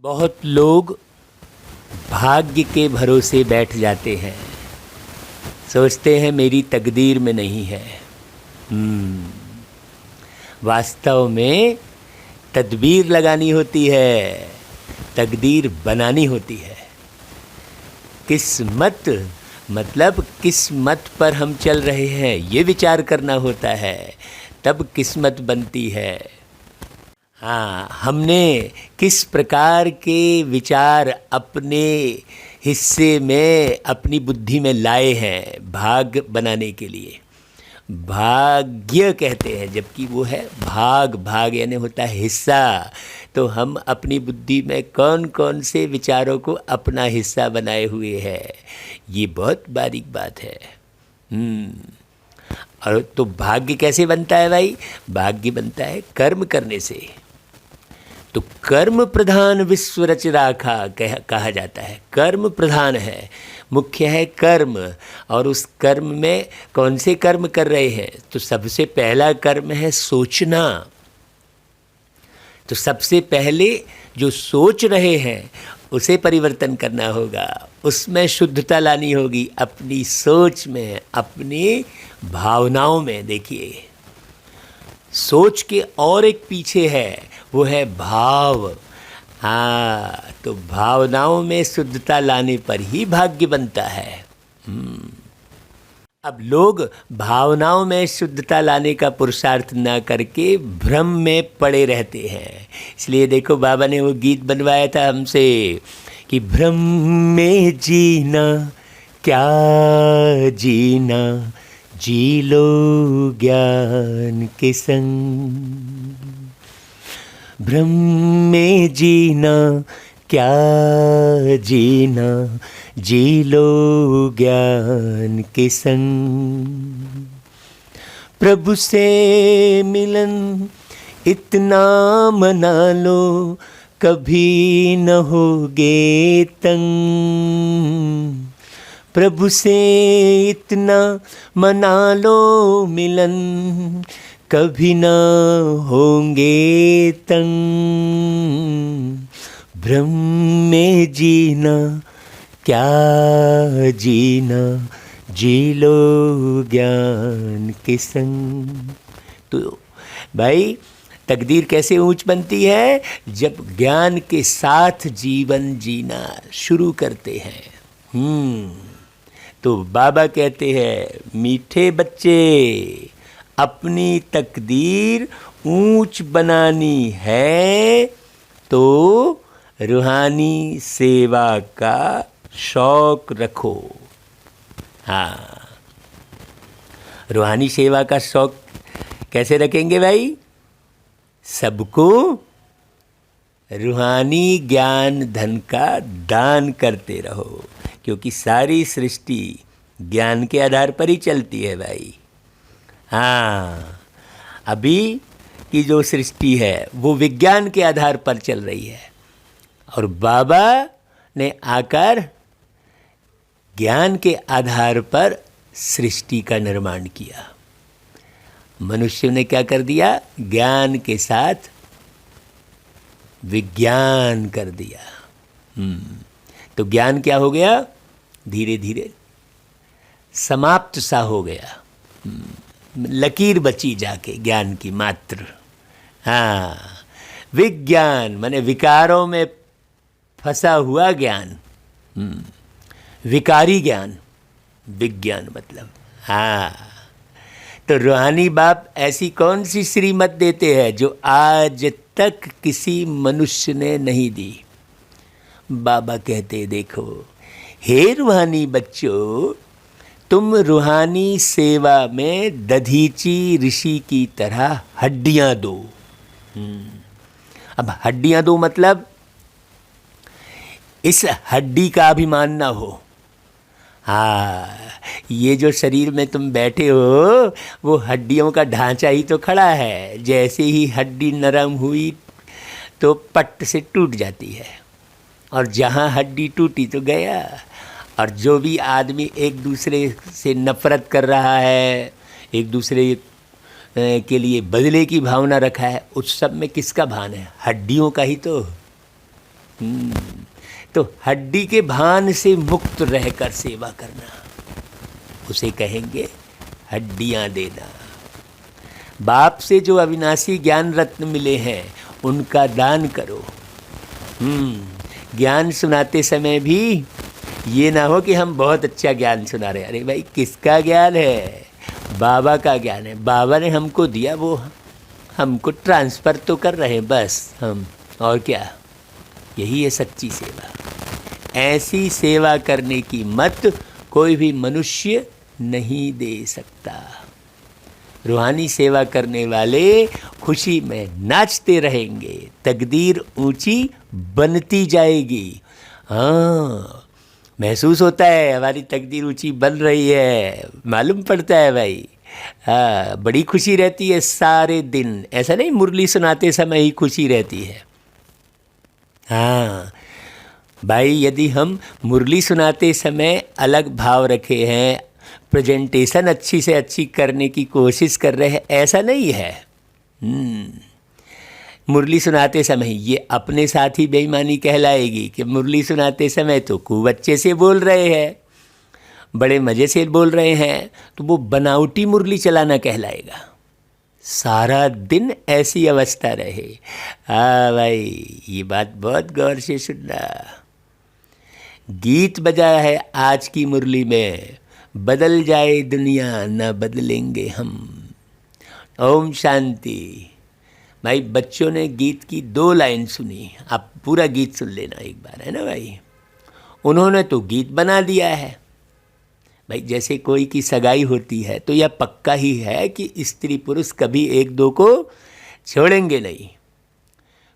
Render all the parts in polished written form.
बहुत लोग भाग्य के भरोसे बैठ जाते हैं, सोचते हैं मेरी तकदीर में नहीं है। वास्तव में तदबीर लगानी होती है, तकदीर बनानी होती है। किस्मत मतलब किस मत पर हम चल रहे हैं ये विचार करना होता है, तब किस्मत बनती है। हाँ, हमने किस प्रकार के विचार अपने हिस्से में अपनी बुद्धि में लाए हैं भाग्य बनाने के लिए। भाग्य कहते हैं, जबकि वो है भाग। भाग यानी होता है हिस्सा। तो हम अपनी बुद्धि में कौन कौन से विचारों को अपना हिस्सा बनाए हुए हैं, ये बहुत बारीक बात है। और तो भाग्य कैसे बनता है भाई? भाग्य बनता है कर्म करने से। तो कर्म प्रधान विश्व रच राखा कहा जाता है। कर्म प्रधान है, मुख्य है कर्म। और उस कर्म में कौन से कर्म कर रहे हैं? तो सबसे पहला कर्म है सोचना। तो सबसे पहले जो सोच रहे हैं उसे परिवर्तन करना होगा, उसमें शुद्धता लानी होगी, अपनी सोच में, अपनी भावनाओं में। देखिए, सोच के और एक पीछे है, वो है भाव। हाँ, तो भावनाओं में शुद्धता लाने पर ही भाग्य बनता है। अब लोग भावनाओं में शुद्धता लाने का पुरुषार्थ न करके भ्रम में पड़े रहते हैं। इसलिए देखो, बाबा ने वो गीत बनवाया था हमसे कि भ्रम में जीना क्या जीना, जी लो ज्ञान के संग। भ्रम में जीना क्या जीना, जी लो ज्ञान के संग। प्रभु से मिलन इतना मना लो, कभी न होगे तंग। प्रभु से इतना मना लो मिलन, कभी न होंगे तंग। भ्रम में जीना क्या जीना, जी लो ज्ञान के संग। तो भाई, तकदीर कैसे ऊंच बनती है? जब ज्ञान के साथ जीवन जीना शुरू करते हैं। तो बाबा कहते हैं, मीठे बच्चे, अपनी तकदीर ऊंच बनानी है तो रूहानी सेवा का शौक रखो। हाँ, रूहानी सेवा का शौक कैसे रखेंगे भाई? सबको रूहानी ज्ञान धन का दान करते रहो, क्योंकि सारी सृष्टि ज्ञान के आधार पर ही चलती है भाई। हाँ, अभी की जो सृष्टि है वो विज्ञान के आधार पर चल रही है, और बाबा ने आकर ज्ञान के आधार पर सृष्टि का निर्माण किया। मनुष्य ने क्या कर दिया? ज्ञान के साथ विज्ञान कर दिया। तो ज्ञान क्या हो गया? धीरे धीरे समाप्त सा हो गया। लकीर बची जाके ज्ञान की मात्र। हाँ, विज्ञान माने विकारों में फंसा हुआ ज्ञान, विकारी ज्ञान, विज्ञान मतलब। हाँ, तो रूहानी बाप ऐसी कौन सी श्रीमत देते हैं जो आज तक किसी मनुष्य ने नहीं दी? बाबा कहते, देखो हे रूहानी बच्चों, तुम रूहानी सेवा में दधीची ऋषि की तरह हड्डियां दो। अब हड्डियां दो मतलब इस हड्डी का अभिमान ना हो। हाँ, ये जो शरीर में तुम बैठे हो वो हड्डियों का ढांचा ही तो खड़ा है। जैसे ही हड्डी नरम हुई तो पट से टूट जाती है, और जहाँ हड्डी टूटी तो गया। और जो भी आदमी एक दूसरे से नफरत कर रहा है, एक दूसरे के लिए बदले की भावना रखा है, उस सब में किसका भान है? हड्डियों का ही तो। तो हड्डी के भान से मुक्त रहकर सेवा करना, उसे कहेंगे हड्डियाँ देना। बाप से जो अविनाशी ज्ञान रत्न मिले हैं उनका दान करो। ज्ञान सुनाते समय भी ये ना हो कि हम बहुत अच्छा ज्ञान सुना रहे हैं। अरे भाई, किसका ज्ञान है? बाबा का ज्ञान है। बाबा ने हमको दिया, वो हमको ट्रांसफ़र तो कर रहे हैं बस हम, और क्या। यही है सच्ची सेवा। ऐसी सेवा करने की मत कोई भी मनुष्य नहीं दे सकता। रूहानी सेवा करने वाले खुशी में नाचते रहेंगे, तकदीर ऊंची बनती जाएगी। हाँ, महसूस होता है हमारी तकदीर ऊंची बन रही है, मालूम पड़ता है भाई। हाँ, बड़ी खुशी रहती है सारे दिन। ऐसा नहीं मुरली सुनाते समय ही खुशी रहती है। हाँ भाई, यदि हम मुरली सुनाते समय अलग भाव रखे हैं, प्रेजेंटेशन अच्छी से अच्छी करने की कोशिश कर रहे हैं, ऐसा नहीं है। मुरली सुनाते समय ये अपने साथ ही बेईमानी कहलाएगी कि मुरली सुनाते समय तो खूब अच्छे से बोल रहे हैं, बड़े मज़े से बोल रहे हैं, तो वो बनावटी मुरली चलाना कहलाएगा। सारा दिन ऐसी अवस्था रहे। हाँ भाई, ये बात बहुत गौर से सुनना। गीत बजा है आज की मुरली में, बदल जाए दुनिया न बदलेंगे हम। ओम शांति। भाई, बच्चों ने गीत की 2 लाइन सुनी, आप पूरा गीत सुन लेना एक बार, है ना भाई। उन्होंने तो गीत बना दिया है। भाई, जैसे कोई की सगाई होती है तो यह पक्का ही है कि स्त्री पुरुष कभी एक दो को छोड़ेंगे नहीं।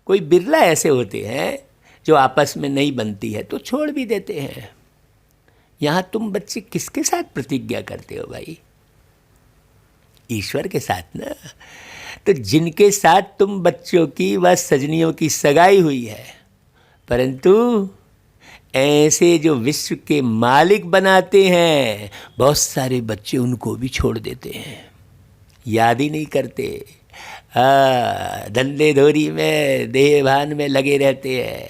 कोई बिरला ऐसे होते हैं जो आपस में नहीं बनती है तो छोड़ भी देते हैं। यहाँ तुम बच्चे किसके साथ प्रतिज्ञा करते हो भाई? ईश्वर के साथ ना। तो जिनके साथ तुम बच्चों की व सजनियों की सगाई हुई है, परंतु ऐसे जो विश्व के मालिक बनाते हैं, बहुत सारे बच्चे उनको भी छोड़ देते हैं, याद ही नहीं करते। धंधे धोरी में, देह भान में लगे रहते हैं।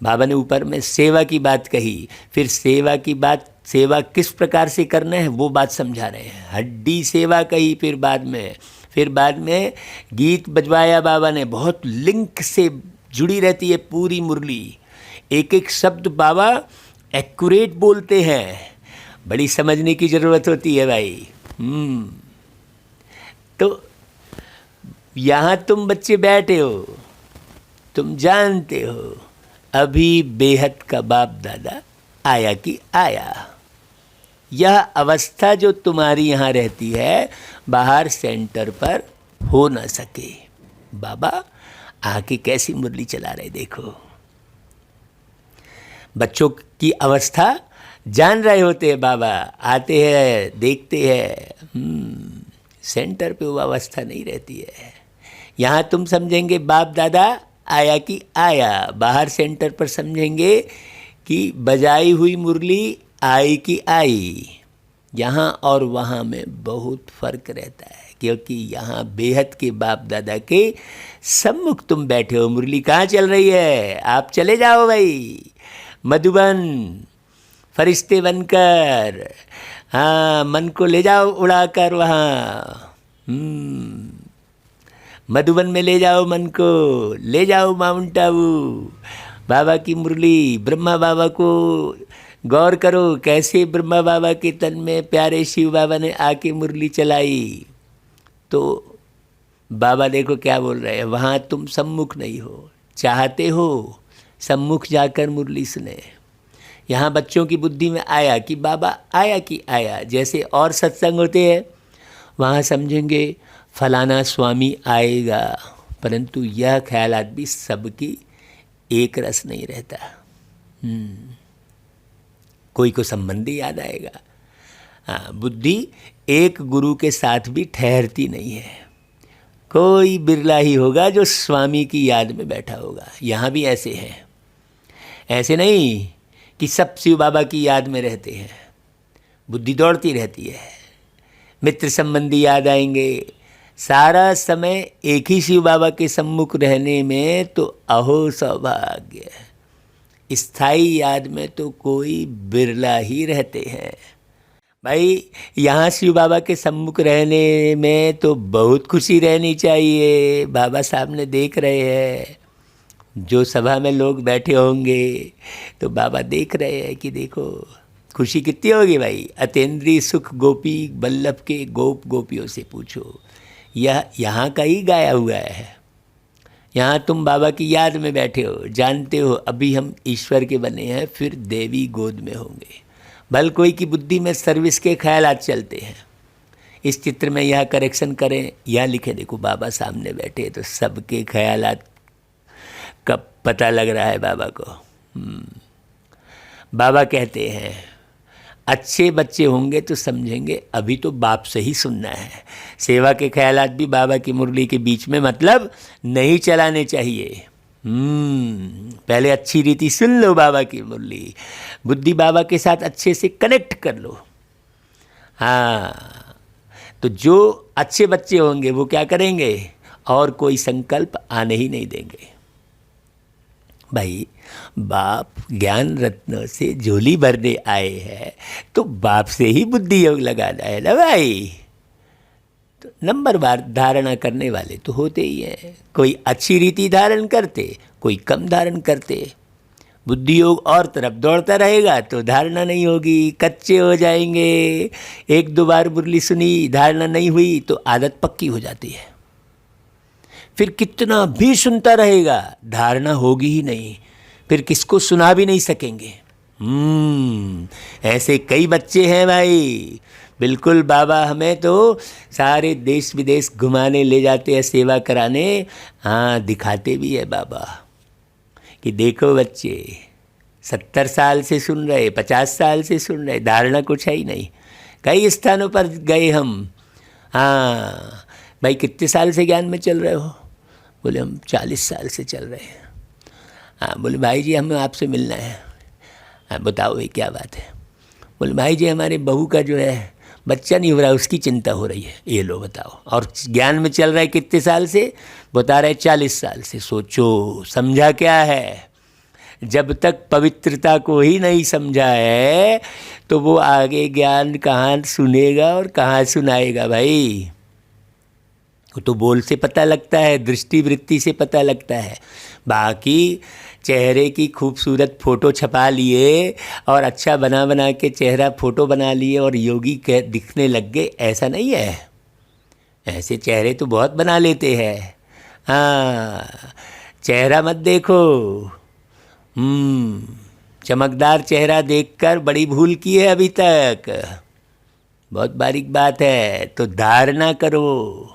बाबा ने ऊपर में सेवा की बात कही, फिर सेवा की बात, सेवा किस प्रकार से करना है वो बात समझा रहे हैं। हड्डी सेवा कही, फिर बाद में गीत बजवाया बाबा ने। बहुत लिंक से जुड़ी रहती है पूरी मुरली, एक एक शब्द बाबा एक्यूरेट बोलते हैं। बड़ी समझने की ज़रूरत होती है भाई। तो यहाँ तुम बच्चे बैठे हो, तुम जानते हो अभी बेहद का बाप दादा आया कि आया। यह अवस्था जो तुम्हारी यहाँ रहती है, बाहर सेंटर पर हो न सके। बाबा आके कैसी मुरली चला रहे देखो। बच्चों की अवस्था जान रहे होते हैं बाबा, आते हैं, देखते हैं। सेंटर पे वो अवस्था नहीं रहती है। यहाँ तुम समझेंगे बाप दादा आया कि आया, बाहर सेंटर पर समझेंगे कि बजाई हुई मुरली आई कि आई। यहाँ और वहाँ में बहुत फ़र्क रहता है, क्योंकि यहाँ बेहद के बाप दादा के सम्मुख तुम बैठे हो। मुरली कहाँ चल रही है? आप चले जाओ भाई मधुबन, फरिश्ते बनकर। हाँ, मन को ले जाओ उड़ाकर वहाँ। मधुबन में ले जाओ मन को, ले जाओ माउंट आबू। बाबा की मुरली, ब्रह्मा बाबा को गौर करो, कैसे ब्रह्मा बाबा के तन में प्यारे शिव बाबा ने आके मुरली चलाई। तो बाबा देखो क्या बोल रहे हैं, वहाँ तुम सम्मुख नहीं हो, चाहते हो सम्मुख जाकर मुरली सुने। यहाँ बच्चों की बुद्धि में आया कि बाबा आया कि आया। जैसे और सत्संग होते हैं, वहाँ समझेंगे फलाना स्वामी आएगा, परंतु यह ख्यालात भी सबकी एक रस नहीं रहता। कोई को संबंधी याद आएगा। हाँ, बुद्धि एक गुरु के साथ भी ठहरती नहीं है। कोई बिरला ही होगा जो स्वामी की याद में बैठा होगा। यहाँ भी ऐसे हैं, ऐसे नहीं कि सब शिव बाबा की याद में रहते हैं। बुद्धि दौड़ती रहती है, मित्र संबंधी याद आएंगे। सारा समय एक ही शिव बाबा के सम्मुख रहने में तो अहो सौभाग्य। स्थायी याद में तो कोई बिरला ही रहते हैं। भाई यहाँ शिव बाबा के सम्मुख रहने में तो बहुत खुशी रहनी चाहिए। बाबा सामने देख रहे हैं, जो सभा में लोग बैठे होंगे तो बाबा देख रहे हैं कि देखो खुशी कितनी होगी भाई। अतेंद्रीय सुख गोपी बल्लभ के गोप गोपियों से पूछो, यह यहाँ का ही गाया हुआ है। यहाँ तुम बाबा की याद में बैठे हो, जानते हो अभी हम ईश्वर के बने हैं, फिर देवी गोद में होंगे। भल कोई की बुद्धि में सर्विस के ख्यालात चलते हैं। इस चित्र में यह करेक्शन करें, यह लिखे देखो बाबा सामने बैठे तो सबके ख्यालात का पता लग रहा है बाबा को। बाबा कहते हैं अच्छे बच्चे होंगे तो समझेंगे, अभी तो बाप से ही सुनना है। सेवा के ख्यालात भी बाबा की मुरली के बीच में मतलब नहीं चलाने चाहिए। पहले अच्छी रीति सुन लो बाबा की मुरली, बुद्धि बाबा के साथ अच्छे से कनेक्ट कर लो। हाँ, तो जो अच्छे बच्चे होंगे वो क्या करेंगे, और कोई संकल्प आने ही नहीं देंगे। भाई बाप ज्ञान रत्नों से झोली भरने आए हैं तो बाप से ही बुद्धि योग लगाना है ना भाई। तो नंबर बार धारणा करने वाले तो होते ही हैं। कोई अच्छी रीति धारण करते, कोई कम धारण करते। बुद्धि योग और तरफ दौड़ता रहेगा तो धारणा नहीं होगी, कच्चे हो जाएंगे। एक दो बार मुरली सुनी, धारणा नहीं हुई तो आदत पक्की हो जाती है। फिर कितना भी सुनता रहेगा, धारणा होगी ही नहीं, फिर किसको सुना भी नहीं सकेंगे। ऐसे कई बच्चे हैं भाई। बिल्कुल बाबा हमें तो सारे देश विदेश घुमाने ले जाते हैं, सेवा कराने। हाँ, दिखाते भी है बाबा कि देखो बच्चे 70 साल से सुन रहे, 50 साल से सुन रहे, धारणा कुछ है ही नहीं। कई स्थानों पर गए हम। हाँ भाई, कितने साल से ज्ञान में चल रहे हो? बोले हम 40 साल से चल रहे हैं। हाँ, बोले भाई जी हमें आपसे मिलना है। हाँ बताओ भाई क्या बात है? बोले भाई जी हमारे बहू का जो है बच्चा नहीं हो रहा, उसकी चिंता हो रही है। ये लो बताओ। और ज्ञान में चल रहा है कितने साल से? बता रहे 40 साल से। सोचो समझा क्या है? जब तक पवित्रता को ही नहीं समझा है तो वो आगे ज्ञान कहाँ सुनेगा और कहाँ सुनाएगा भाई। तो बोल से पता लगता है, दृष्टि वृत्ति से पता लगता है। बाकी चेहरे की खूबसूरत फ़ोटो छपा लिए और अच्छा बना बना के चेहरा फ़ोटो बना लिए और योगी के दिखने लग गए, ऐसा नहीं है। ऐसे चेहरे तो बहुत बना लेते हैं। हाँ, चेहरा मत देखो। चमकदार चेहरा देखकर बड़ी भूल की है अभी तक। बहुत बारीक बात है। तो धारणा करो।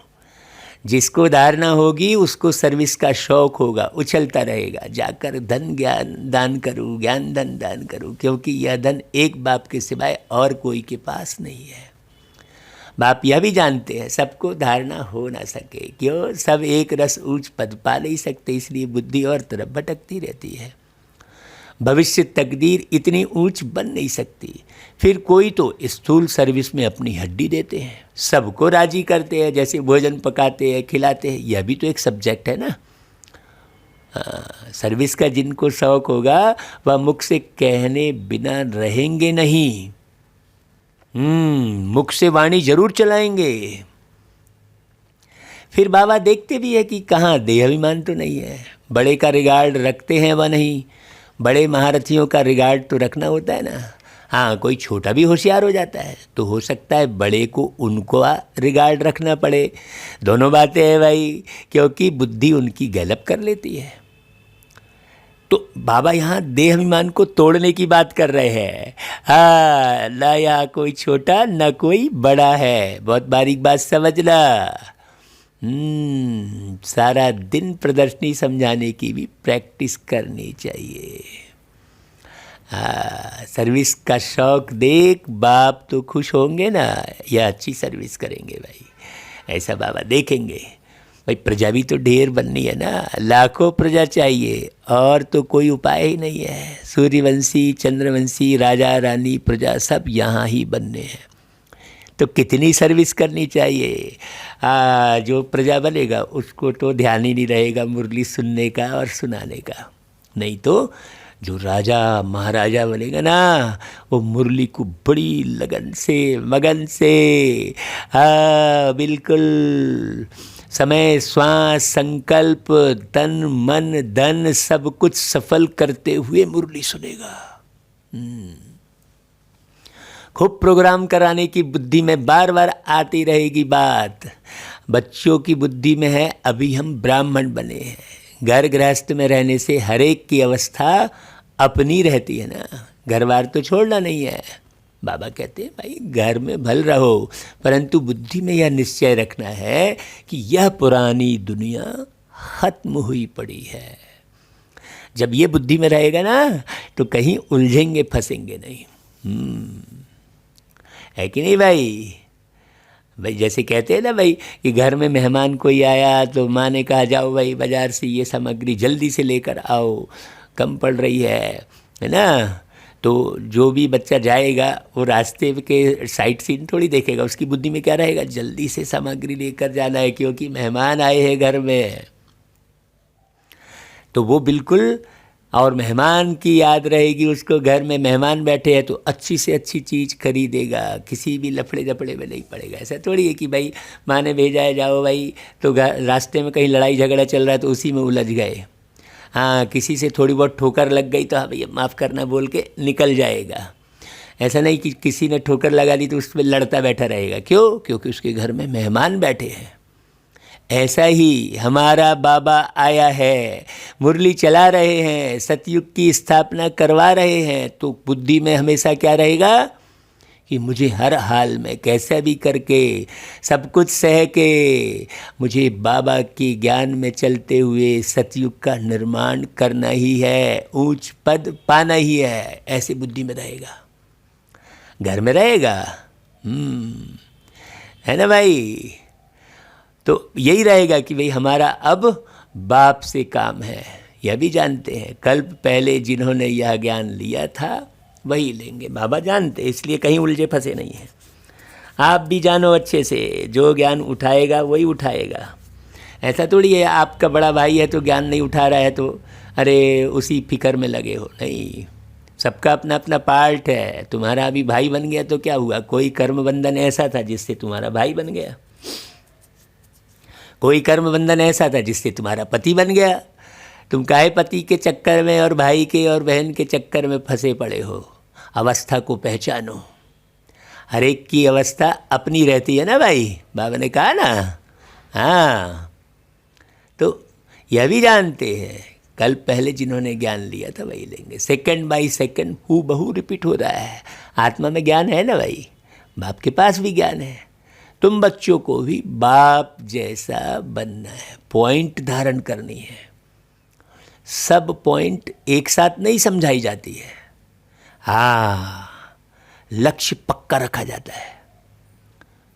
जिसको धारणा होगी उसको सर्विस का शौक होगा, उछलता रहेगा, जाकर धन ज्ञान दान करूँ, ज्ञान धन दान करूँ, क्योंकि यह धन एक बाप के सिवाय और कोई के पास नहीं है। बाप यह भी जानते हैं सबको धारणा हो ना सके, क्यों? सब एक रस ऊंच पद पा नहीं सकते, इसलिए बुद्धि और तरफ भटकती रहती है। भविष्य तकदीर इतनी ऊंच बन नहीं सकती। फिर कोई तो स्थूल सर्विस में अपनी हड्डी देते हैं, सबको राजी करते हैं, जैसे भोजन पकाते हैं, खिलाते हैं। यह भी तो एक सब्जेक्ट है ना। सर्विस का जिनको शौक होगा वह मुख से कहने बिना रहेंगे नहीं। मुख से वाणी जरूर चलाएंगे। फिर बाबा देखते भी है कि कहाँ देहाभिमान तो नहीं है। बड़े का रिगार्ड रखते हैं वह नहीं। बड़े महारथियों का रिगार्ड तो रखना होता है ना। हाँ, कोई छोटा भी होशियार हो जाता है तो हो सकता है बड़े को उनको रिगार्ड रखना पड़े। दोनों बातें हैं भाई, क्योंकि बुद्धि उनकी गैलप कर लेती है। तो बाबा यहाँ देहाभिमान को तोड़ने की बात कर रहे हैं। हाँ, ना यहाँ कोई छोटा ना कोई बड़ा है। बहुत बारीक बात समझना। सारा दिन प्रदर्शनी समझाने की भी प्रैक्टिस करनी चाहिए। सर्विस का शौक देख बाप तो खुश होंगे ना, यह अच्छी सर्विस करेंगे भाई, ऐसा बाबा देखेंगे। भाई प्रजा भी तो ढेर बननी है ना, लाखों प्रजा चाहिए और तो कोई उपाय ही नहीं है। सूर्यवंशी, चंद्रवंशी, राजा रानी, प्रजा सब यहाँ ही बनने हैं। तो कितनी सर्विस करनी चाहिए। जो प्रजा बनेगा उसको तो ध्यान ही नहीं रहेगा मुरली सुनने का और सुनाने का। नहीं तो जो राजा महाराजा बनेगा ना, वो मुरली को बड़ी लगन से, मगन से, हाँ बिल्कुल, समय श्वास संकल्प तन मन धन सब कुछ सफल करते हुए मुरली सुनेगा। खूब प्रोग्राम कराने की बुद्धि में बार बार आती रहेगी बात। बच्चों की बुद्धि में है अभी हम ब्राह्मण बने हैं, घर गृहस्थ में रहने से हर एक की अवस्था अपनी रहती है ना, घर बार तो छोड़ना नहीं है। बाबा कहते हैं भाई घर में भल रहो, परंतु बुद्धि में यह निश्चय रखना है कि यह पुरानी दुनिया खत्म हुई पड़ी है। जब ये बुद्धि में रहेगा ना तो कहीं उलझेंगे फंसेंगे नहीं। है कि नहीं भाई? भाई जैसे कहते हैं ना भाई कि घर में मेहमान कोई आया तो माँ ने कहा जाओ भाई बाज़ार से ये सामग्री जल्दी से लेकर आओ, कम पड़ रही है ना। तो जो भी बच्चा जाएगा वो रास्ते के साइट सीन थोड़ी देखेगा, उसकी बुद्धि में क्या रहेगा, जल्दी से सामग्री लेकर जाना है क्योंकि मेहमान आए हैं घर में। तो वो बिल्कुल, और मेहमान की याद रहेगी उसको, घर में मेहमान बैठे हैं तो अच्छी से अच्छी चीज़ खरीदेगा, किसी भी लफड़े झपड़े में नहीं पड़ेगा। ऐसा थोड़ी है कि भाई माँ ने भेजा है जाओ भाई, तो रास्ते में कहीं लड़ाई झगड़ा चल रहा है तो उसी में उलझ गए। हाँ, किसी से थोड़ी बहुत ठोकर लग गई तो हाँ भैया माफ़ करना बोल के निकल जाएगा। ऐसा नहीं कि किसी ने ठोकर लगा दी तो उस पर लड़ता बैठा रहेगा। क्यों? क्योंकि उसके घर में मेहमान बैठे हैं। ऐसा ही हमारा बाबा आया है, मुरली चला रहे हैं, सतयुग की स्थापना करवा रहे हैं, तो बुद्धि में हमेशा क्या रहेगा कि मुझे हर हाल में कैसा भी करके सब कुछ सह के मुझे बाबा के ज्ञान में चलते हुए सतयुग का निर्माण करना ही है, ऊंच पद पाना ही है। ऐसे बुद्धि में रहेगा, घर में रहेगा। है ना भाई? तो यही रहेगा कि भाई हमारा अब बाप से काम है, यह भी जानते हैं। कल्प पहले जिन्होंने यह ज्ञान लिया था वही लेंगे, बाबा जानते, इसलिए कहीं उलझे फंसे नहीं हैं। आप भी जानो अच्छे से, जो ज्ञान उठाएगा वही उठाएगा। ऐसा थोड़ी है आपका बड़ा भाई है तो ज्ञान नहीं उठा रहा है तो अरे उसी फिक्र में लगे हो, नहीं। सबका अपना अपना पार्ट है। तुम्हारा अभी भाई बन गया तो क्या हुआ, कोई कर्म बंधन ऐसा था जिससे तुम्हारा भाई बन गया, कोई कर्म बंधन ऐसा था जिससे तुम्हारा पति बन गया। तुम काहे पति के चक्कर में और भाई के और बहन के चक्कर में फंसे पड़े हो? अवस्था को पहचानो, हर एक की अवस्था अपनी रहती है ना भाई, बाबा ने कहा ना। हाँ, तो यह भी जानते हैं, कल पहले जिन्होंने ज्ञान लिया था वही लेंगे। सेकंड बाय सेकंड हूबहू रिपीट हो रहा है। आत्मा में ज्ञान है ना भाई, बाप के पास भी ज्ञान है। तुम बच्चों को भी बाप जैसा बनना है, पॉइंट धारण करनी है। सब पॉइंट एक साथ नहीं समझाई जाती है। हाँ, लक्ष्य पक्का रखा जाता है।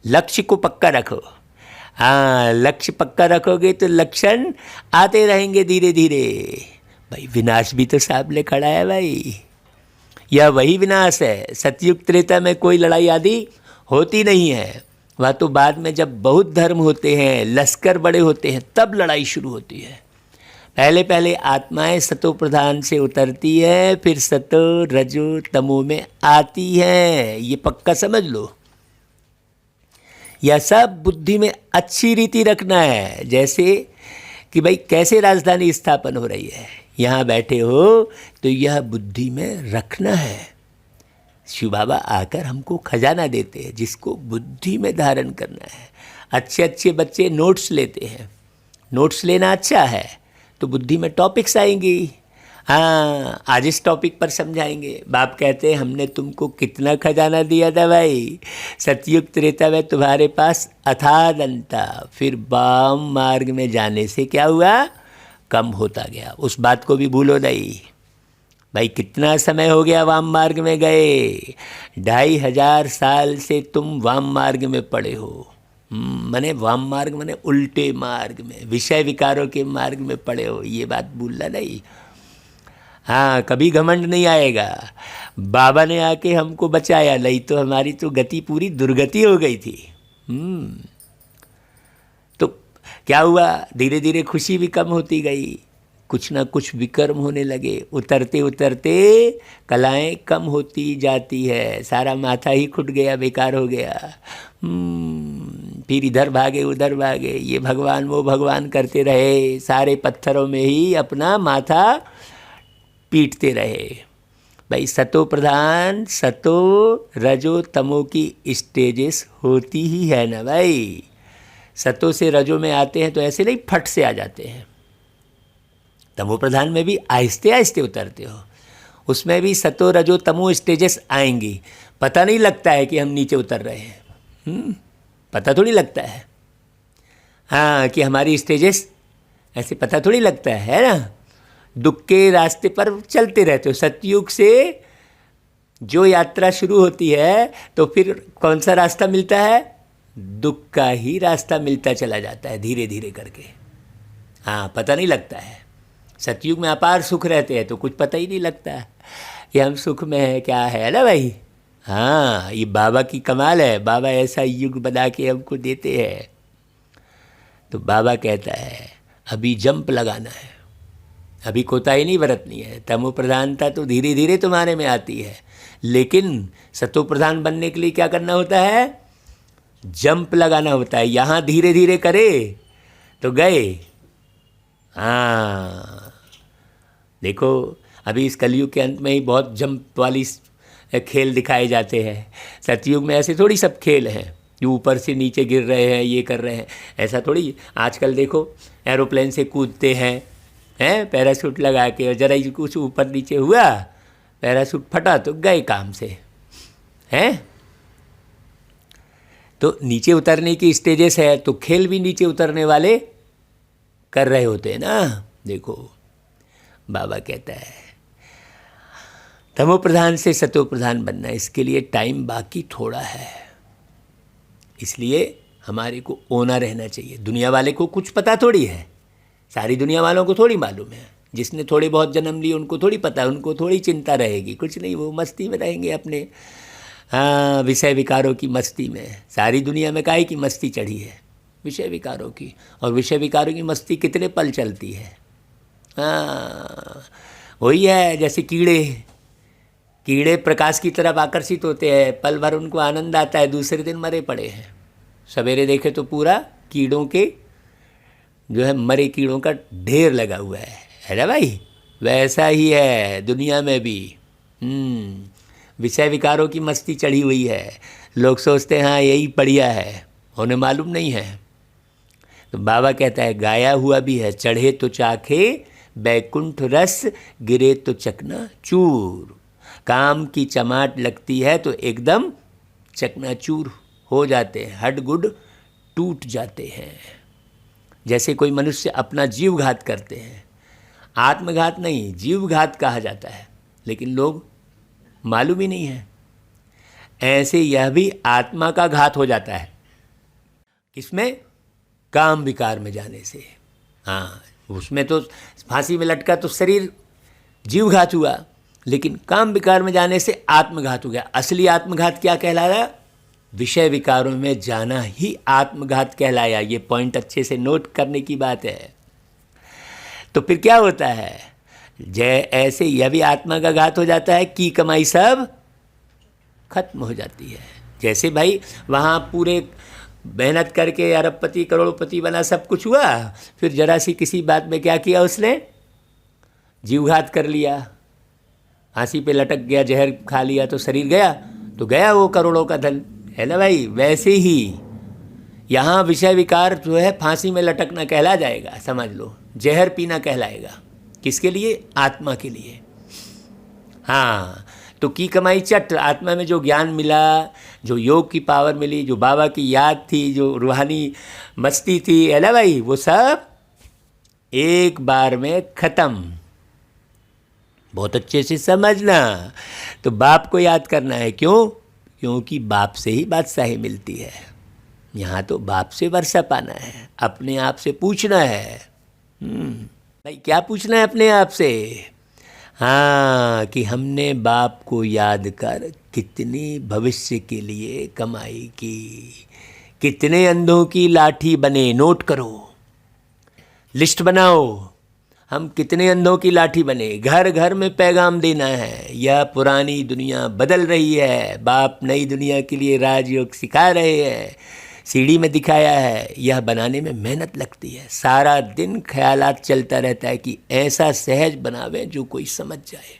लक्ष्य को पक्का रखो। हाँ, लक्ष्य पक्का रखोगे तो लक्षण आते रहेंगे धीरे धीरे। भाई विनाश भी तो सामने खड़ा है भाई, यह वही विनाश है। सतयुग त्रेता में कोई लड़ाई आदि होती नहीं है, वह तो बाद में जब बहुत धर्म होते हैं, लश्कर बड़े होते हैं, तब लड़ाई शुरू होती है। पहले पहले आत्माएं सतो प्रधान से उतरती है, फिर सतो रजो तमो में आती है। ये पक्का समझ लो। यह सब बुद्धि में अच्छी रीति रखना है। जैसे कि भाई कैसे राजधानी स्थापन हो रही है, यहाँ बैठे हो तो यह बुद्धि में रखना है। शिव बाबा आकर हमको खजाना देते हैं जिसको बुद्धि में धारण करना है। अच्छे अच्छे बच्चे नोट्स लेते हैं, नोट्स लेना अच्छा है तो बुद्धि में टॉपिक्स आएंगी। हाँ, आज इस टॉपिक पर समझाएंगे। बाप कहते हैं हमने तुमको कितना खजाना दिया था भाई, सतयुग त्रेता में तुम्हारे पास अथादंता, फिर वाम मार्ग में जाने से क्या हुआ, कम होता गया। उस बात को भी भूलो नहीं भाई। कितना समय हो गया वाम मार्ग में गए, 2500 साल से तुम वाम मार्ग में पड़े हो। मने वाम मार्ग मने उल्टे मार्ग में, विषय विकारों के मार्ग में पड़े हो, ये बात भूलना नहीं। हाँ, कभी घमंड नहीं आएगा। बाबा ने आके हमको बचाया, नहीं तो हमारी तो गति पूरी दुर्गति हो गई थी। तो क्या हुआ, धीरे धीरे खुशी भी कम होती गई, कुछ ना कुछ विकर्म होने लगे, उतरते उतरते कलाएं कम होती जाती है, सारा माथा ही खुट गया, बेकार हो गया। फिर इधर भागे उधर भागे, ये भगवान वो भगवान करते रहे, सारे पत्थरों में ही अपना माथा पीटते रहे। भाई सतो प्रधान सतो रजो तमो की स्टेजेस होती ही है ना भाई। सतो से रजो में आते हैं तो ऐसे नहीं फट से आ जाते हैं, तमो प्रधान में भी आहिस्ते आहिस्ते उतरते हो, उसमें भी सतो रजो तमो स्टेजेस आएंगी। पता नहीं लगता है कि हम नीचे उतर रहे हैं, पता थोड़ी लगता है। हाँ, कि हमारी स्टेजेस ऐसे पता थोड़ी लगता है ना। दुख के रास्ते पर चलते रहते हो। सतयुग से जो यात्रा शुरू होती है तो फिर कौन सा रास्ता मिलता है? दुख का ही रास्ता मिलता चला जाता है धीरे धीरे करके। हाँ, पता नहीं लगता है। सतयुग में अपार सुख रहते हैं तो कुछ पता ही नहीं लगता कि हम सुख में हैं, क्या है ना भाई। हाँ, ये बाबा की कमाल है, बाबा ऐसा युग बना के हमको देते हैं। तो बाबा कहता है अभी जंप लगाना है, अभी कोताही नहीं बरतनी है। तमो प्रधानता तो धीरे धीरे तुम्हारे में आती है, लेकिन सतो प्रधान बनने के लिए क्या करना होता है? जंप लगाना होता है। यहाँ धीरे धीरे करे तो गए। हाँ, देखो अभी इस कलयुग के अंत में ही बहुत जंप वाली खेल दिखाए जाते हैं। सतयुग में ऐसे थोड़ी सब खेल हैं जो ऊपर से नीचे गिर रहे हैं, ये कर रहे हैं, ऐसा थोड़ी। आजकल देखो एरोप्लेन से कूदते हैं पैराशूट लगा के, और जरा ही कुछ ऊपर नीचे हुआ, पैराशूट फटा तो गए काम से हैं। तो नीचे उतरने की स्टेजेस है, तो खेल भी नीचे उतरने वाले कर रहे होते हैं ना। देखो बाबा कहता है तमो प्रधान से सतो प्रधान बनना, इसके लिए टाइम बाकी थोड़ा है। इसलिए हमारे को ओना रहना चाहिए। दुनिया वाले को कुछ पता थोड़ी है, सारी दुनिया वालों को थोड़ी मालूम है। जिसने थोड़े बहुत जन्म लिए उनको थोड़ी पता है, उनको थोड़ी चिंता रहेगी, कुछ नहीं, वो मस्ती में रहेंगे अपने विषय विकारों की मस्ती में। सारी दुनिया में काहे की मस्ती चढ़ी है? विषय विकारों की। और विषय विकारों की मस्ती कितने पल चलती है? वही है जैसे कीड़े प्रकाश की तरफ आकर्षित होते हैं, पल भर उनको आनंद आता है, दूसरे दिन मरे पड़े हैं। सवेरे देखे तो पूरा कीड़ों के जो है मरे कीड़ों का ढेर लगा हुआ है ना भाई। वैसा ही है दुनिया में भी। विषय विकारों की मस्ती चढ़ी हुई है। लोग सोचते हैं हाँ यही बढ़िया है, उन्हें मालूम नहीं है। तो बाबा कहता है गाया हुआ भी है, चढ़े तो चाखे बैकुंठ रस, गिरे तो चकना चूर। काम की चमाट लगती है तो एकदम चकनाचूर हो जाते हैं, हड्ड-गुड्ड टूट जाते हैं। जैसे कोई मनुष्य अपना जीवघात करते हैं, आत्मघात नहीं जीवघात कहा जाता है, लेकिन लोग मालूम ही नहीं है। ऐसे यह भी आत्मा का घात हो जाता है। किसमें? काम विकार में जाने से। हाँ, उसमें तो फांसी में लटका तो शरीर जीवघात हुआ, लेकिन काम विकार में जाने से आत्मघात हो गया। असली आत्मघात क्या कहलाया? विषय विकारों में जाना ही आत्मघात कहलाया। ये पॉइंट अच्छे से नोट करने की बात है। तो फिर क्या होता है? ऐसे यह भी आत्मा का घात हो जाता है कि कमाई सब खत्म हो जाती है। जैसे भाई वहाँ पूरे मेहनत करके अरबपति करोड़पति बना, सब कुछ हुआ, फिर जरा सी किसी बात में क्या किया उसने? जीवघात कर लिया, फांसी पे लटक गया, जहर खा लिया तो शरीर गया, तो गया वो करोड़ों का धन, है ना भाई। वैसे ही यहाँ विषय विकार जो है फांसी में लटकना कहला जाएगा, समझ लो, जहर पीना कहलाएगा। किसके लिए? आत्मा के लिए। हाँ, तो की कमाई चट। आत्मा में जो ज्ञान मिला, जो योग की पावर मिली, जो बाबा की याद थी, जो रूहानी मस्ती थी, है ना भाई, वो सब एक बार में ख़त्म। बहुत अच्छे से समझना। तो बाप को याद करना है। क्यों? क्योंकि बाप से ही बादशाही मिलती है। यहाँ तो बाप से वर्षा पाना है, अपने आप से पूछना है। भाई क्या पूछना है अपने आप से? हाँ, कि हमने बाप को याद कर कितनी भविष्य के लिए कमाई की, कितने अंधों की लाठी बने। नोट करो, लिस्ट बनाओ। हम कितने अंधों की लाठी बने। घर घर में पैगाम देना है, यह पुरानी दुनिया बदल रही है, बाप नई दुनिया के लिए राजयोग सिखा रहे हैं, सीढ़ी में दिखाया है। यह बनाने में मेहनत लगती है, सारा दिन ख्यालात चलता रहता है कि ऐसा सहज बनावे जो कोई समझ जाए।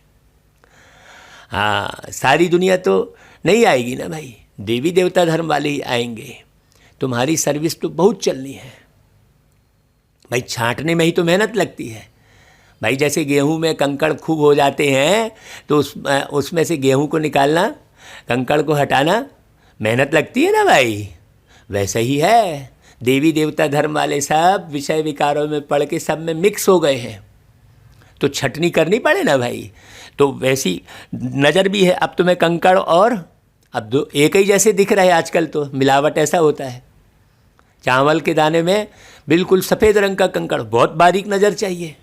हाँ, सारी दुनिया तो नहीं आएगी ना भाई, देवी देवता धर्म वाले ही आएंगे। तुम्हारी सर्विस तो बहुत चलनी है भाई, छांटने में ही तो मेहनत लगती है भाई। जैसे गेहूं में कंकड़ खूब हो जाते हैं तो उसमें से गेहूं को निकालना, कंकड़ को हटाना मेहनत लगती है ना भाई। वैसा ही है, देवी देवता धर्म वाले सब विषय विकारों में पढ़ के सब में मिक्स हो गए हैं, तो छटनी करनी पड़े ना भाई। तो वैसी नज़र भी है। अब तुम्हें कंकड़ और अब दो एक ही जैसे दिख रहे हैं आजकल, तो मिलावट ऐसा होता है। चावल के दाने में बिल्कुल सफ़ेद रंग का कंकड़, बहुत बारीक नज़र चाहिए।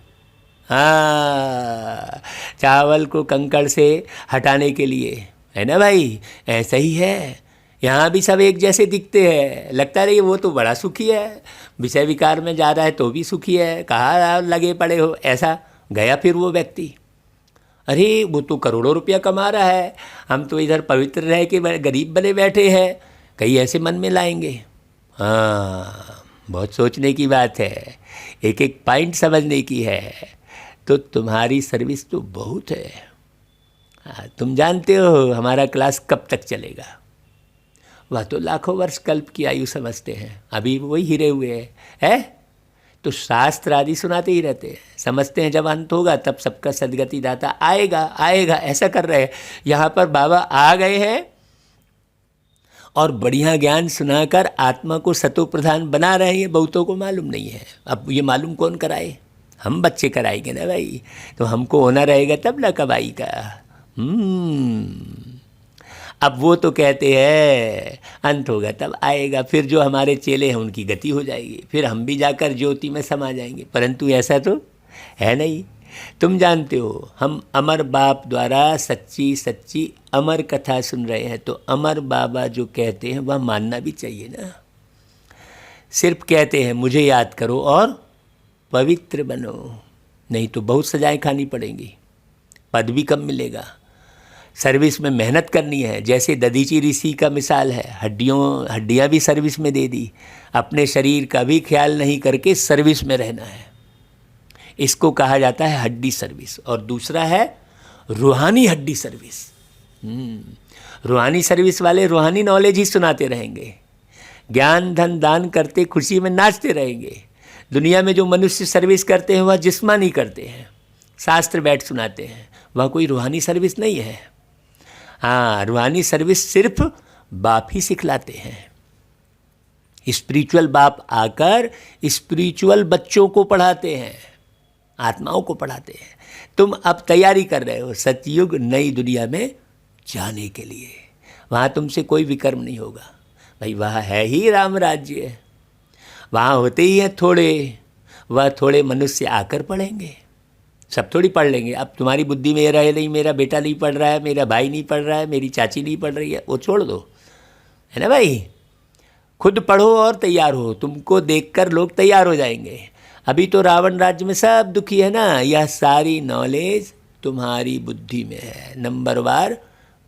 हाँ, चावल को कंकड़ से हटाने के लिए, है ना भाई। ऐसा ही है, यहाँ भी सब एक जैसे दिखते हैं, लगता रही वो तो बड़ा सुखी है, विषय विकार में जा रहा है तो भी सुखी है, कहाँ लगे पड़े हो। ऐसा गया फिर वो व्यक्ति, अरे वो तो करोड़ों रुपया कमा रहा है, हम तो इधर पवित्र रह के गरीब बने बैठे हैं, कहीं ऐसे मन में लाएंगे। हाँ, बहुत सोचने की बात है, एक एक पॉइंट समझने की है। तो तुम्हारी सर्विस तो बहुत है। हाँ, तुम जानते हो हमारा क्लास कब तक चलेगा। वह तो लाखों वर्ष कल्प की आयु समझते हैं, अभी वही हिरे हुए हैं। तो शास्त्र आदि सुनाते ही रहते हैं, समझते हैं जब अंत होगा तब सबका सदगति दाता आएगा आएगा, ऐसा कर रहे हैं। यहाँ पर बाबा आ गए हैं और बढ़िया ज्ञान सुनाकर आत्मा को सतो प्रधान बना रहे हैं। बहुतों को मालूम नहीं है। अब ये मालूम कौन कराए, हम बच्चे कराएंगे ना भाई। तो हमको होना रहेगा तब ना कमाई का। अब वो तो कहते हैं अंत होगा तब आएगा, फिर जो हमारे चेले हैं उनकी गति हो जाएगी, फिर हम भी जाकर ज्योति में समा जाएंगे। परंतु ऐसा तो है नहीं। तुम जानते हो हम अमर बाप द्वारा सच्ची सच्ची अमर कथा सुन रहे हैं, तो अमर बाबा जो कहते हैं वह मानना भी चाहिए ना। सिर्फ कहते हैं मुझे याद करो और पवित्र बनो, नहीं तो बहुत सजाएं खानी पड़ेंगी, पद भी कम मिलेगा। सर्विस में मेहनत करनी है। जैसे दधीची ऋषि का मिसाल है, हड्डियाँ भी सर्विस में दे दी, अपने शरीर का भी ख्याल नहीं करके सर्विस में रहना है। इसको कहा जाता है हड्डी सर्विस। और दूसरा है रूहानी हड्डी सर्विस। रूहानी सर्विस वाले रूहानी नॉलेज ही सुनाते रहेंगे, ज्ञान धन दान करते खुशी में नाचते रहेंगे। दुनिया में जो मनुष्य सर्विस करते हैं वह जिस्मानी करते हैं, शास्त्र बैठ सुनाते हैं, वह कोई रूहानी सर्विस नहीं है। हाँ, रूहानी सर्विस सिर्फ बाप ही सिखलाते हैं। स्पिरिचुअल बाप आकर स्पिरिचुअल बच्चों को पढ़ाते हैं, आत्माओं को पढ़ाते हैं। तुम अब तैयारी कर रहे हो सतयुग नई दुनिया में जाने के लिए। वहाँ तुमसे कोई विकर्म नहीं होगा भाई, वहाँ है ही राम राज्य। वहाँ होते ही हैं थोड़े, वह थोड़े मनुष्य आकर पढ़ेंगे, सब थोड़ी पढ़ लेंगे। अब तुम्हारी बुद्धि में ये रहे नहीं मेरा बेटा नहीं पढ़ रहा है, मेरा भाई नहीं पढ़ रहा है, मेरी चाची नहीं पढ़ रही है, वो छोड़ दो, है ना भाई। खुद पढ़ो और तैयार हो, तुमको देखकर लोग तैयार हो जाएंगे। अभी तो रावण राज्य में सब दुखी है ना। यह सारी नॉलेज तुम्हारी बुद्धि में है, नंबरवार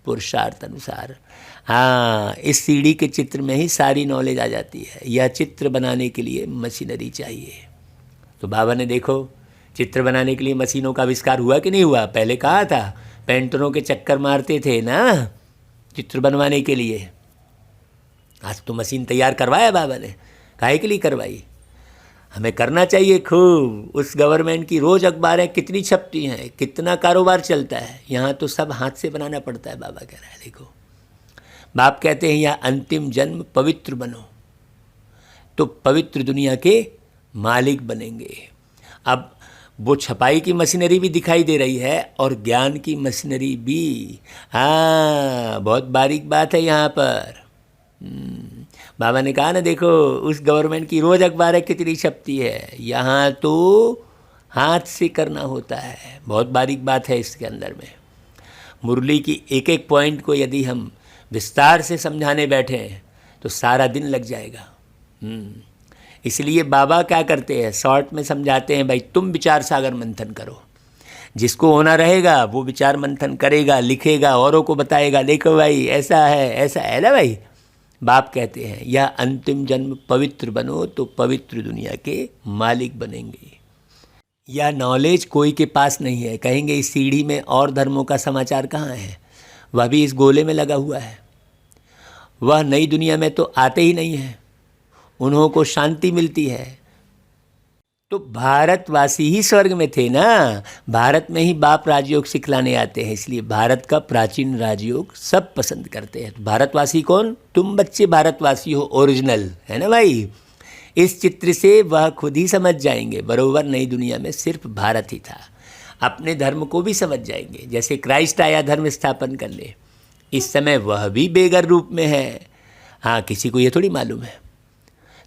पुरुषार्थ अनुसार। हाँ, इस सीढ़ी के चित्र में ही सारी नॉलेज आ जाती है। यह चित्र बनाने के लिए मशीनरी चाहिए। तो बाबा ने देखो चित्र बनाने के लिए मशीनों का आविष्कार हुआ कि नहीं हुआ। पहले कहाँ था, पेंटरों के चक्कर मारते थे ना चित्र बनवाने के लिए। आज तो मशीन तैयार करवाया बाबा ने, काहे के लिए करवाई। हमें करना चाहिए खूब। उस गवर्नमेंट की रोज़ अखबारें कितनी छपती हैं, कितना कारोबार चलता है। यहाँ तो सब हाथ से बनाना पड़ता है। बाबा कह रहा है देखो, बाप कहते हैं यहाँ अंतिम जन्म पवित्र बनो, तो पवित्र दुनिया के मालिक बनेंगे। अब वो छपाई की मशीनरी भी दिखाई दे रही है और ज्ञान की मशीनरी भी। हाँ, बहुत बारीक बात है यहाँ पर। बाबा ने कहा ना देखो, उस गवर्नमेंट की रोज़ अखबारें कितनी छपती है, यहाँ तो हाथ से करना होता है। बहुत बारीक बात है इसके अंदर में। मुरली की एक एक पॉइंट को यदि हम विस्तार से समझाने बैठे तो सारा दिन लग जाएगा। इसलिए बाबा क्या करते हैं, शॉर्ट में समझाते हैं, भाई तुम विचार सागर मंथन करो। जिसको होना रहेगा वो विचार मंथन करेगा, लिखेगा, औरों को बताएगा, देखो भाई ऐसा है ना भाई। बाप कहते हैं यह अंतिम जन्म पवित्र बनो तो पवित्र दुनिया के मालिक बनेंगे। यह नॉलेज कोई के पास नहीं है। कहेंगे इस सीढ़ी में और धर्मों का समाचार कहाँ है, वह भी इस गोले में लगा हुआ है। वह नई दुनिया में तो आते ही नहीं है, उन्हों को शांति मिलती है। तो भारतवासी ही स्वर्ग में थे ना, भारत में ही बाप राजयोग सिखलाने आते हैं, इसलिए भारत का प्राचीन राजयोग सब पसंद करते हैं। तो भारतवासी कौन, तुम बच्चे भारतवासी हो, ओरिजिनल है ना भाई। इस चित्र से वह खुद ही समझ जाएंगे, बरोबर नई दुनिया में सिर्फ भारत ही था। अपने धर्म को भी समझ जाएंगे, जैसे क्राइस्ट आया धर्म स्थापन कर ले, इस समय वह भी बेगर रूप में है। हाँ, किसी को ये थोड़ी मालूम है,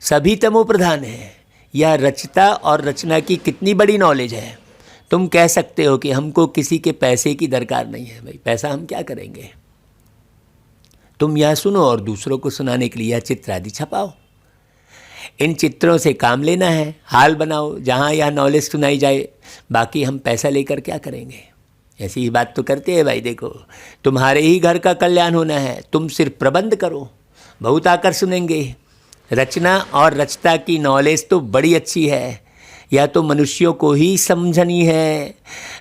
सभी तमो प्रधान है। यह रचता और रचना की कितनी बड़ी नॉलेज है। तुम कह सकते हो कि हमको किसी के पैसे की दरकार नहीं है। भाई पैसा हम क्या करेंगे, तुम यह सुनो और दूसरों को सुनाने के लिए यह चित्र आदि छपाओ। इन चित्रों से काम लेना है, हाल बनाओ जहाँ यह नॉलेज सुनाई जाए, बाकी हम पैसा लेकर क्या करेंगे। ऐसी ही बात तो करते हैं भाई, देखो तुम्हारे ही घर का कल्याण होना है, तुम सिर्फ प्रबंध करो, बहुत आकर सुनेंगे। रचना और रचता की नॉलेज तो बड़ी अच्छी है, यह तो मनुष्यों को ही समझनी है।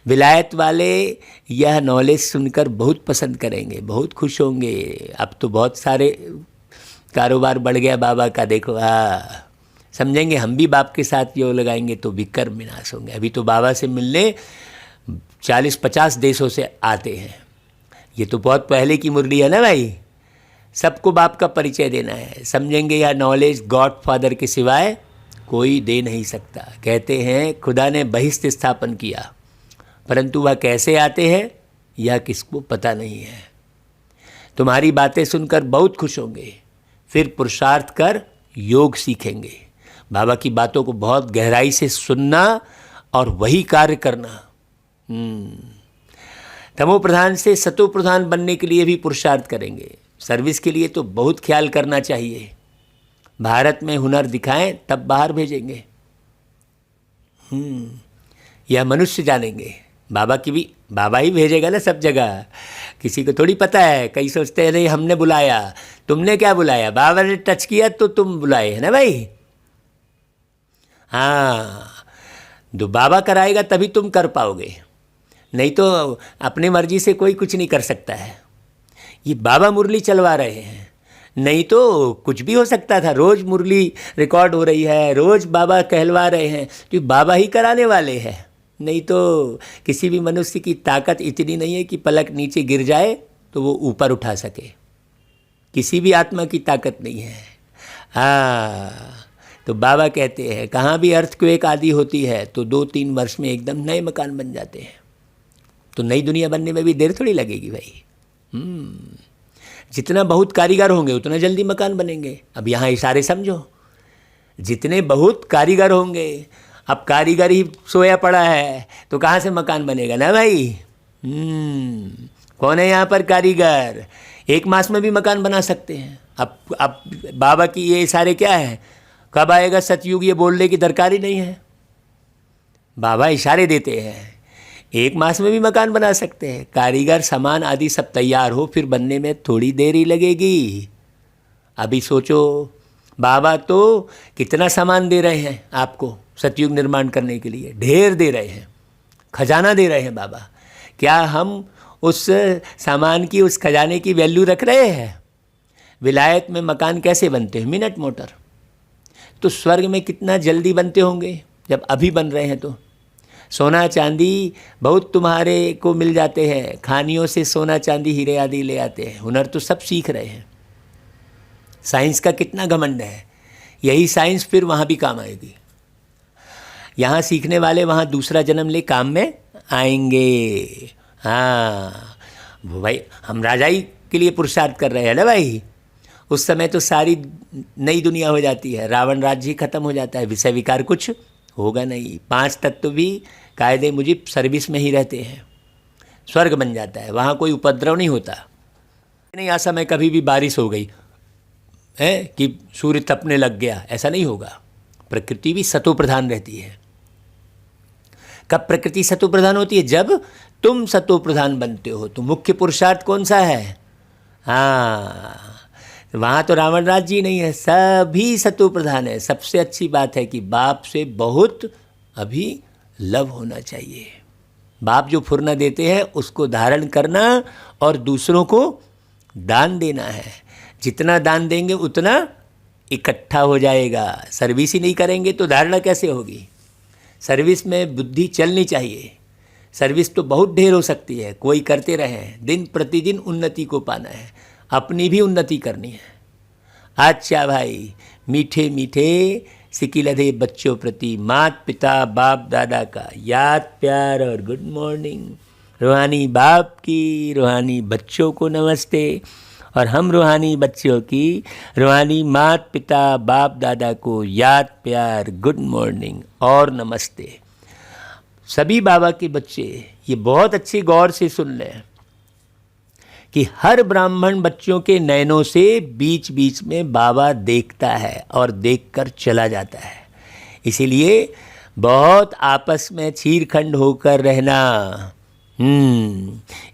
विलायत वाले यह नॉलेज सुनकर बहुत पसंद करेंगे, बहुत खुश होंगे। अब तो बहुत सारे कारोबार बढ़ गया बाबा का, देखो समझेंगे हम भी बाप के साथ योग लगाएंगे तो विकर्म विनाश होंगे। अभी तो बाबा से मिलने 40-50 देशों से आते हैं। ये तो बहुत पहले की मुरली है ना भाई, सबको बाप का परिचय देना है। समझेंगे यह नॉलेज गॉड फादर के सिवाय कोई दे नहीं सकता। कहते हैं खुदा ने बहिष्ठ स्थापन किया, परंतु वह कैसे आते हैं यह किसको पता नहीं है। तुम्हारी बातें सुनकर बहुत खुश होंगे, फिर पुरुषार्थ कर योग सीखेंगे। बाबा की बातों को बहुत गहराई से सुनना और वही कार्य करना। तमो प्रधान से सतो प्रधान बनने के लिए भी पुरुषार्थ करेंगे। सर्विस के लिए तो बहुत ख्याल करना चाहिए। भारत में हुनर दिखाएं तब बाहर भेजेंगे। यह मनुष्य जानेंगे, बाबा की भी बाबा ही भेजेगा ना सब जगह, किसी को थोड़ी पता है। कई सोचते हैं नहीं हमने बुलाया, तुमने क्या बुलाया, बाबा ने टच किया तो तुम बुलाए, है ना भाई। हाँ, जो बाबा कराएगा तभी तुम कर पाओगे, नहीं तो अपनी मर्जी से कोई कुछ नहीं कर सकता है। ये बाबा मुरली चलवा रहे हैं, नहीं तो कुछ भी हो सकता था। रोज़ मुरली रिकॉर्ड हो रही है, रोज़ बाबा कहलवा रहे हैं, तो बाबा ही कराने वाले हैं। नहीं तो किसी भी मनुष्य की ताकत इतनी नहीं है कि पलक नीचे गिर जाए तो वो ऊपर उठा सके, किसी भी आत्मा की ताकत नहीं है। तो बाबा कहते हैं कहाँ भी अर्थक्वेक आदि होती है तो 2-3 वर्ष में एकदम नए मकान बन जाते हैं। तो नई दुनिया बनने में भी देर थोड़ी लगेगी भाई। जितना बहुत कारीगर होंगे उतना जल्दी मकान बनेंगे। अब यहाँ इशारे समझो, जितने बहुत कारीगर होंगे, अब कारीगर ही सोया पड़ा है तो कहाँ से मकान बनेगा ना भाई। कौन है यहाँ पर कारीगर, 1 मास में भी मकान बना सकते हैं। अब बाबा की ये इशारे क्या है, कब आएगा सतयुग ये बोलने की दरकार ही नहीं है। बाबा इशारे देते हैं, 1 मास में भी मकान बना सकते हैं। कारीगर सामान आदि सब तैयार हो फिर बनने में थोड़ी देर ही लगेगी। अभी सोचो बाबा तो कितना सामान दे रहे हैं आपको सतयुग निर्माण करने के लिए, ढेर दे रहे हैं, खजाना दे रहे हैं बाबा। क्या हम उस सामान की, उस खजाने की वैल्यू रख रहे हैं। विलायत में मकान कैसे बनते हैं, मिनट मोटर। तो स्वर्ग में कितना जल्दी बनते होंगे जब अभी बन रहे हैं। तो सोना चांदी बहुत तुम्हारे को मिल जाते हैं, खानियों से सोना चांदी हीरे आदि ले आते हैं। हुनर तो सब सीख रहे हैं। साइंस का कितना घमंड है, यही साइंस फिर वहाँ भी काम आएगी। यहाँ सीखने वाले वहाँ दूसरा जन्म ले काम में आएंगे। हाँ वो भाई हम राजाई के लिए पुरुषार्थ कर रहे हैं ना भाई। उस समय तो सारी नई दुनिया हो जाती है, रावण राज्य ही खत्म हो जाता है, विषय विकार कुछ होगा नहीं। 5 तत्व भी कायदे मुजिब सर्विस में ही रहते हैं, स्वर्ग बन जाता है, वहाँ कोई उपद्रव नहीं होता। नहीं आ समय कभी भी बारिश हो गई है कि सूर्य तपने लग गया, ऐसा नहीं होगा। प्रकृति भी सतो प्रधान रहती है। कब प्रकृति सतो प्रधान होती है? जब तुम सतो प्रधान बनते हो। तो मुख्य पुरुषार्थ कौन सा है? हाँ, वहाँ तो रावण राज्य ही नहीं है, सभी सतो प्रधान है। सबसे अच्छी बात है कि बाप से बहुत अभी लव होना चाहिए। बाप जो फुर्ना देते हैं उसको धारण करना और दूसरों को दान देना है। जितना दान देंगे उतना इकट्ठा हो जाएगा। सर्विस ही नहीं करेंगे तो धारणा कैसे होगी? सर्विस में बुद्धि चलनी चाहिए। सर्विस तो बहुत ढेर हो सकती है, कोई करते रहें, दिन प्रतिदिन उन्नति को पाना है, अपनी भी उन्नति करनी है। अच्छा भाई, मीठे मीठे सिकिलधे बच्चों प्रति माता पिता बाप दादा का याद प्यार और गुड मॉर्निंग। रूहानी बाप की रूहानी बच्चों को नमस्ते, और हम रूहानी बच्चों की रूहानी माता पिता बाप दादा को याद प्यार गुड मॉर्निंग और नमस्ते। सभी बाबा के बच्चे ये बहुत अच्छी गौर से सुन लें कि हर ब्राह्मण बच्चों के नयनों से बीच बीच में बाबा देखता है और देखकर चला जाता है। इसीलिए बहुत आपस में चीरखंड होकर रहना,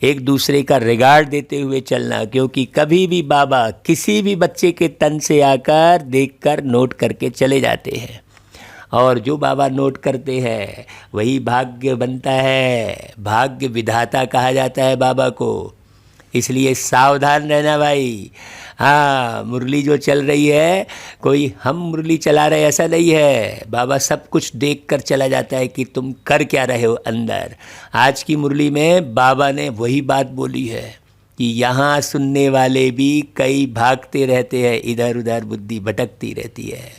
एक दूसरे का रिगार्ड देते हुए चलना, क्योंकि कभी भी बाबा किसी भी बच्चे के तन से आकर देखकर नोट करके चले जाते हैं, और जो बाबा नोट करते हैं वही भाग्य बनता है। भाग्य विधाता कहा जाता है बाबा को। इसलिए सावधान रहना भाई। हाँ, मुरली जो चल रही है, कोई हम मुरली चला रहे ऐसा नहीं है। बाबा सब कुछ देख कर चला जाता है कि तुम कर क्या रहे हो अंदर। आज की मुरली में बाबा ने वही बात बोली है कि यहाँ सुनने वाले भी कई भागते रहते हैं, इधर उधर बुद्धि भटकती रहती है।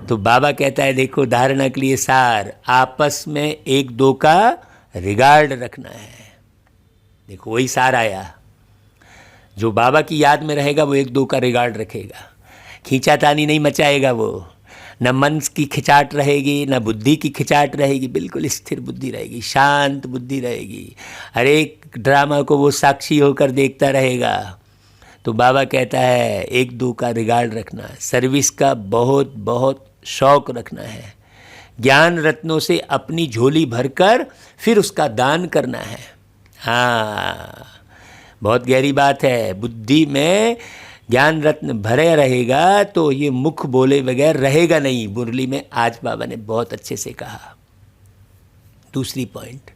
तो बाबा कहता है देखो, धारणा के लिए सार, आपस में एक दो का रिगार्ड रखना है। देखो वही सार आया। जो बाबा की याद में रहेगा वो एक दो का रिगार्ड रखेगा, खींचातानी नहीं मचाएगा। वो न मन की खिंचाट रहेगी, न बुद्धि की खिंचाट रहेगी, बिल्कुल स्थिर बुद्धि रहेगी, शांत बुद्धि रहेगी। हर एक ड्रामा को वो साक्षी होकर देखता रहेगा। तो बाबा कहता है एक दो का रिगार्ड रखना, सर्विस का बहुत बहुत शौक रखना है, ज्ञान रत्नों से अपनी झोली भरकर फिर उसका दान करना है। हाँ, बहुत गहरी बात है। बुद्धि में ज्ञान रत्न भरे रहेगा तो ये मुख बोले बगैर रहेगा नहीं। मुरली में आज बाबा ने बहुत अच्छे से कहा। दूसरी पॉइंट,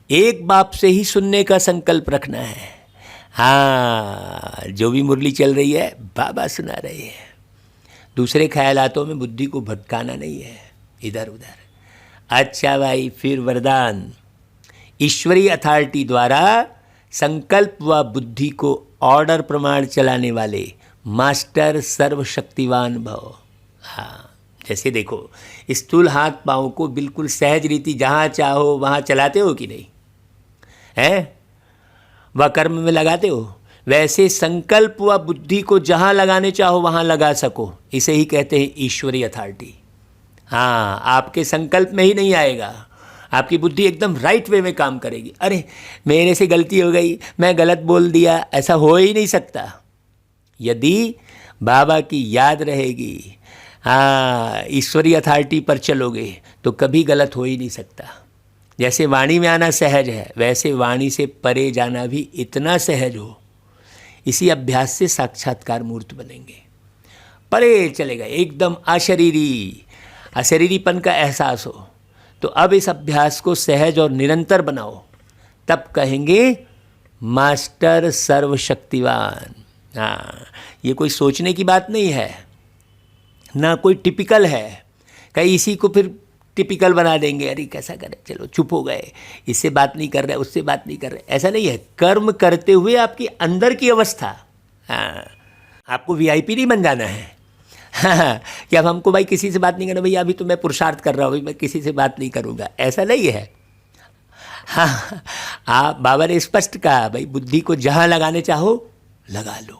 एक बाप से ही सुनने का संकल्प रखना है। हाँ, जो भी मुरली चल रही है बाबा सुना रहे हैं, दूसरे ख्यालातों में बुद्धि को भटकाना नहीं है इधर उधर। अच्छा भाई, फिर वरदान, ईश्वरीय अथॉरिटी द्वारा संकल्प व बुद्धि को ऑर्डर प्रमाण चलाने वाले मास्टर सर्वशक्तिवान भव। हाँ, जैसे देखो, स्थूल हाथ पाँव को बिल्कुल सहज रीति जहाँ चाहो वहाँ चलाते हो कि नहीं है, वह कर्म में लगाते हो। वैसे संकल्प व बुद्धि को जहाँ लगाने चाहो वहाँ लगा सको, इसे ही कहते हैं ईश्वरीय अथॉरिटी। हाँ, आपके संकल्प में ही नहीं आएगा, आपकी बुद्धि एकदम राइट वे में काम करेगी। अरे मेरे से गलती हो गई, मैं गलत बोल दिया, ऐसा हो ही नहीं सकता। यदि बाबा की याद रहेगी, हाँ, ईश्वरीय अथॉरिटी पर चलोगे तो कभी गलत हो ही नहीं सकता। जैसे वाणी में आना सहज है, वैसे वाणी से परे जाना भी इतना सहज हो। इसी अभ्यास से साक्षात्कार मूर्त बनेंगे, परे चलेगा, एकदम अशरीरीपन का एहसास हो। तो अब इस अभ्यास को सहज और निरंतर बनाओ, तब कहेंगे मास्टर सर्वशक्तिवान। हाँ, ये कोई सोचने की बात नहीं है, ना कोई टिपिकल है। कहीं इसी को फिर टिपिकल बना देंगे, अरे कैसा करें, चलो चुप हो गए, इससे बात नहीं कर रहे, उससे बात नहीं कर रहे। ऐसा नहीं है। कर्म करते हुए आपकी अंदर की अवस्था, हाँ, आपको वीआईपी नहीं बन जाना है। हाँ, कि अब हमको भाई किसी से बात नहीं करना, भैया अभी तो मैं पुरुषार्थ कर रहा हूँ, मैं किसी से बात नहीं करूँगा, ऐसा नहीं है। हाँ, आप बाबा ने स्पष्ट कहा, भाई बुद्धि को जहाँ लगाने चाहो लगा लो।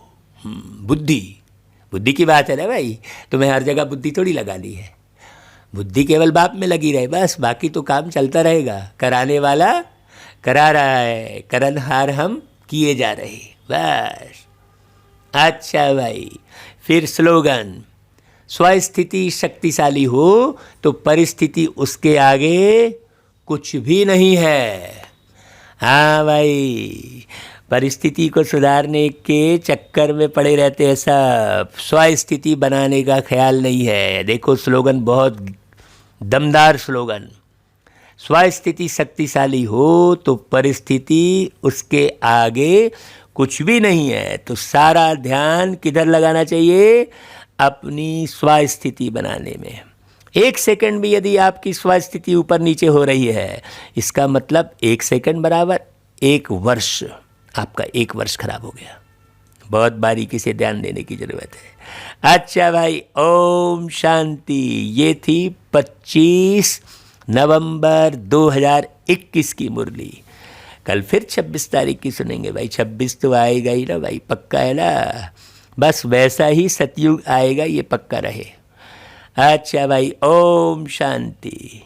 बुद्धि की बात है ना भाई, तुम्हें हर जगह बुद्धि थोड़ी लगानी है। बुद्धि केवल बाप में लगी रहे बस, बाकी तो काम चलता रहेगा। कराने वाला करा रहा है, करनहार हम किए जा रहे, बस। अच्छा भाई, फिर स्लोगन, स्वस्थिति शक्तिशाली हो तो परिस्थिति उसके आगे कुछ भी नहीं है। हाँ भाई, परिस्थिति को सुधारने के चक्कर में पड़े रहते हैं सब, स्वस्थिति बनाने का ख्याल नहीं है। देखो स्लोगन, बहुत दमदार स्लोगन, स्वस्थिति शक्तिशाली हो तो परिस्थिति उसके आगे कुछ भी नहीं है। तो सारा ध्यान किधर लगाना चाहिए? अपनी स्वस्थिति बनाने में। 1 सेकंड भी यदि आपकी स्वस्थिति ऊपर नीचे हो रही है, इसका मतलब 1 सेकंड बराबर 1 वर्ष, आपका 1 वर्ष खराब हो गया। बहुत बारीकी से ध्यान देने की ज़रूरत है। अच्छा भाई, ओम शांति। ये थी 25 नवंबर 2021 की मुरली। कल फिर 26 तारीख की सुनेंगे भाई। 26 तो आएगा ही ना भाई, पक्का है ना। बस वैसा ही सतयुग आएगा, ये पक्का रहे। अच्छा भाई, ओम शांति।